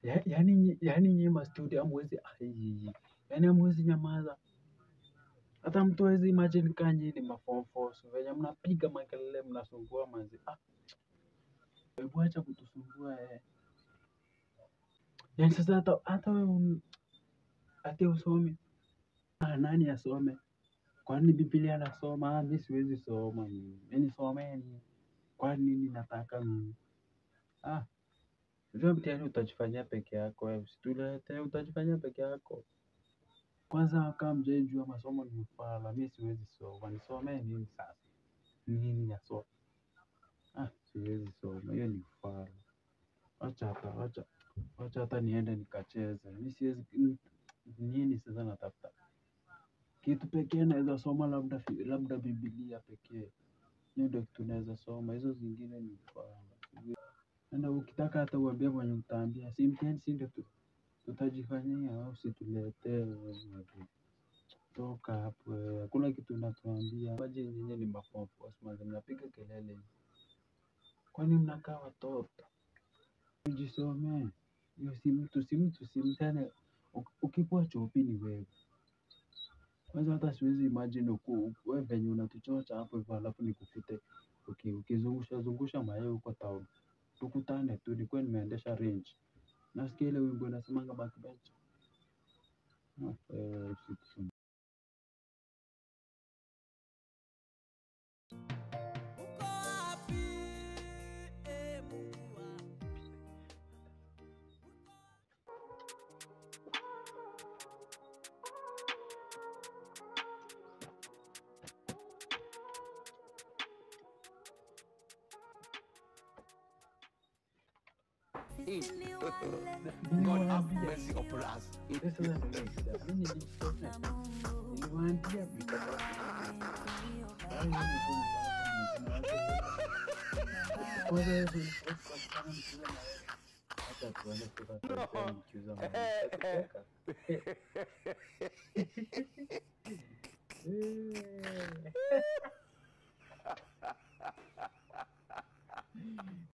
Yani nyinyi mastudio hamwezi yani hamwezi nyamaza. Hata mtu hawezi imagine kama nyinyi ni maform 4 venye mnapiga makelele mnasumbua manzi. Hebu acha kutusumbua Yani sasa hata wewe ati usome. Nani asome? Kwani Biblia nasoma? Mimi siwezi soma mimi. Nisomeni. Kwani nini nataka mimi? Hiyo mtihani utajifanyia peke yako wewe. Usitulete utajifanyia peke yako. Kwanza kama hamjaijua masomo ni ufala. Mimi siwezi soma. Nisomee nini sasa? Nini nasoma? Siwezi soma. Hiyo ni ufala. Wacha hata niende nikacheze. Mimi siwezi nini sasa natafuta. Kitu pekee naweza soma labda Biblia pekee. Hiyo ndio kitu naweza soma. Hizo zingine ni ufala. Na ukitaka hata uambie mwenye utaambia. Si mtihani si ndio tutajifanyia. Usituletee wewe. Toka hapo wewe. Hakuna kitu unatuambia. Imagine nyinyi ni maform 4 mnapiga kelele. Kwani mnakaa watoto? Ujisomee. Hiyo si mtu si mtihani. Ukikuwa chopi ni wewe. Kwanza hata siwezi imagine wewe venye unatuchocha hapo hivyo alafu nikukute ukizungusha mayai huko town. Tukutane tu nikuwe nimeendesha range. Nasikia ile wimbo inasemanga backbench. God have mercy upon us. Niliwaambia